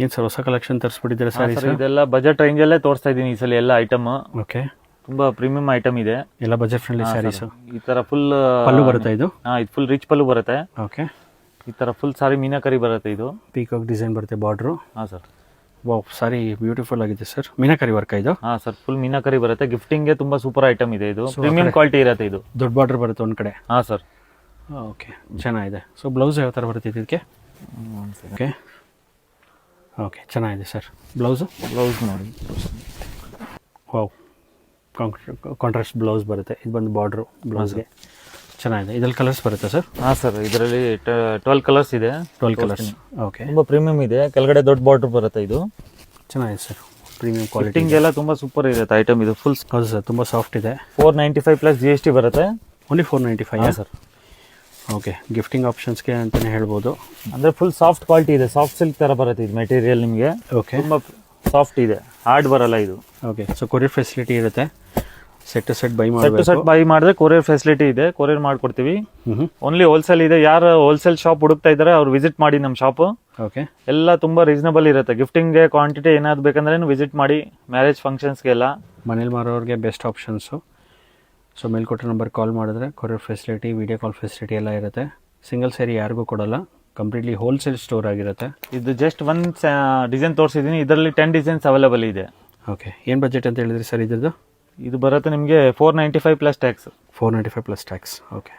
ಏನು ಸರ್ ಹೊಸ collection ತರಿಸ್ಬಿಟ್ಟಿದ್ದೀರಾ sir saris? ಇದೆಲ್ಲ ಬಜೆಟ್ ರೇಂಜ್ ಅಲ್ಲೇ ತೋರಿಸ್ತಾ ಇದೀನಿ ಈ ಸಲ ಎಲ್ಲ ಐಟಮ್. ಓಕೆ, ತುಂಬಾ ಪ್ರೀಮಿಯಂ ಐಟಮ್ ಇದೆ. ಎಲ್ಲ ಬಜೆಟ್ ಫ್ರೆಂಡ್ಲಿ ಸ್ಯಾರೀಸ್. ಈ ತರ ಫುಲ್ ಪಲ್ಲು ಬರುತ್ತೆ ಇದು? ಇದು ಫುಲ್ ರಿಚ್ ಪಲ್ಲು ಬರುತ್ತೆ. ಓಕೆ, ಈ ತರ ಫುಲ್ ಸಾರಿ ಮೀನಾಕರಿ ಬರುತ್ತೆ ಇದು. ಪೀಕಾಕ್ ಡಿಸೈನ್ ಬರುತ್ತೆ ಬಾರ್ಡ್ರು. ಹಾ ಸರ್. ವಾವ್, ಸಾರಿ ಬ್ಯೂಟಿಫುಲ್ ಆಗಿದೆ ಸರ್. ಮೀನಾಕರಿ ವರ್ಕ್ ಇದು? ಹಾ ಸರ್, ಫುಲ್ ಮೀನಾಕರಿ ಬರುತ್ತೆ. ಗಿಫ್ಟಿಂಗ್ ಗೆ ತುಂಬಾ ಸೂಪರ್ ಐಟಮ್ ಇದೆ ಇದು. ಪ್ರೀಮಿಯಂ ಕ್ವಾಲಿಟಿ ಇರುತ್ತೆ ಇದು. ದೊಡ್ಡ ಬಾರ್ಡರ್ ಬರುತ್ತೆ ಒಂದ್ ಕಡೆ. ಹಾ ಸರ್. ಓಕೆ, ಚೆನ್ನಾಗಿದೆ. ಸೊ ಬ್ಲೌಸ್ ಯಾವ ಥರ ಬರುತ್ತೆ ಇದಕ್ಕೆ? ಓಕೆ ಓಕೆ, ಚೆನ್ನಾಗಿದೆ ಸರ್. ಬ್ಲೌಸು? ಬ್ಲೌಸ್ ನೋಡಿ. ವಾವ್, ಕಾಂಟ್ರಾಸ್ಟ್ ಬ್ಲೌಸ್ ಬರುತ್ತೆ. ಇದು ಬಂದು ಬಾರ್ಡ್ರು ಬ್ಲೌಸ್ಗೆ. ಚೆನ್ನಾಗಿದೆ. ಇದ್ರಲ್ಲಿ ಕಲರ್ಸ್ ಬರುತ್ತೆ ಸರ್? ಹಾ ಸರ್, ಇದರಲ್ಲಿ 12 ಕಲರ್ಸ್ ಇದೆ. 12 ಕಲರ್ಸ್. ಓಕೆ, ತುಂಬಾ ಪ್ರೀಮಿಯಂ ಇದೆ. ಕೆಳಗಡೆ ದೊಡ್ಡ ಬಾರ್ಡರ್ ಬರುತ್ತೆ ಇದು. ಚೆನ್ನಾಗಿದೆ ಸರ್. Premium quality. ಫಿಟ್ಟಿಂಗ್ ಎಲ್ಲ ತುಂಬಾ ಸೂಪರ್ ಇರುತ್ತೆ ಐಟಮ್ ಇದು. ಫುಲ್ ಹೌದು ಸರ್, ತುಂಬ ಸಾಫ್ಟ್ ಇದೆ. 495 ಪ್ಲಸ್ GST ಬರುತ್ತೆ. ಓನ್ಲಿ 495? ಹಾ ಸರ್. ಓಕೆ, ಗಿಫ್ಟಿಂಗ್ ಆಪ್ಷನ್ಸ್ಗೆ ಅಂತಲೇ ಹೇಳ್ಬೋದು. ಅಂದ್ರೆ ಫುಲ್ ಸಾಫ್ಟ್ ಕ್ವಾಲಿಟಿ ಇದೆ. ಸಾಫ್ಟ್ ಸಿಲ್ಕ್ ತರ ಬರುತ್ತೆ ಇದು ಮೆಟೀರಿಯಲ್ ನಿಮಗೆ. ಓಕೆ, ತುಂಬಾ ಸಾಫ್ಟ್ ಇದೆ, ಹಾರ್ಡ್ ಬರಲ್ಲ ಇದು. ಓಕೆ, ಸೊ ಕೊರಿಯರ್ ಫೆಸಿಲಿಟಿ ಇರುತ್ತೆ. Set to set by set to ಮಾಡಬೇಕು. ಸೆಟ್ ಬೈ ಮಾಡಿದ್ರೆ ಕೊರಿಯರ್ ಫೆಸಿಲಿಟಿ ಇದೆ. ಕೊರಿಯರ್ ಮಾಡ್ಕೊಡ್ತೀವಿ. ಓನ್ಲಿ ಹೋಲ್ಸೇಲ್ ಇದೆ. ಯಾರು ಹೋಲ್ಸೇಲ್ ಶಾಪ್ ಹುಡುಕ್ತಾ ಇದ್ದಾರೆ ಅವ್ರು ವಿಸಿಟ್ ಮಾಡಿ ನಮ್ಮ ಶಾಪ್. ಓಕೆ, ಎಲ್ಲ ತುಂಬಾ ರೀಸನಬಲ್ ಇರುತ್ತೆ. ಗಿಫ್ಟಿಂಗ್ಗೆ ಕ್ವಾಂಟಿಟಿ ಏನಾದ್ರು ಬೇಕಂದ್ರೆ ವಿಸಿಟ್ ಮಾಡಿ. ಮ್ಯಾರೇಜ್ ಫಂಕ್ಷನ್ಸ್ಗೆಲ್ಲ ಮನೇಲಿ ಮಾರೋರಿಗೆ best options. So Melkote number call ಮಾಡಿದ್ರೆ courier facility, video call facility ಎಲ್ಲ ಇರುತ್ತೆ. ಸಿಂಗಲ್ ಸ್ಯಾರಿ ಯಾರಿಗೂ ಕೊಡಲ್ಲ. ಕಂಪ್ಲೀಟ್ಲಿ ಹೋಲ್ಸೇಲ್ ಸ್ಟೋರ್ ಆಗಿರುತ್ತೆ. ಇದು ಜಸ್ಟ್ ಒನ್ ಡಿಸೈನ್ ತೋರಿಸಿದ್ದೀನಿ. ಇದರಲ್ಲಿ 10 ಡಿಸೈನ್ಸ್ ಅವೈಲೇಬಲ್ ಇದೆ. ಓಕೆ, ಏನು ಬಜೆಟ್ ಅಂತ ಹೇಳಿದ್ರಿ ಸರ್ ಇದ್ರದ್ದು? ಇದು ಬರುತ್ತೆ ನಿಮಗೆ 495 plus tax. 495 plus tax. Okay.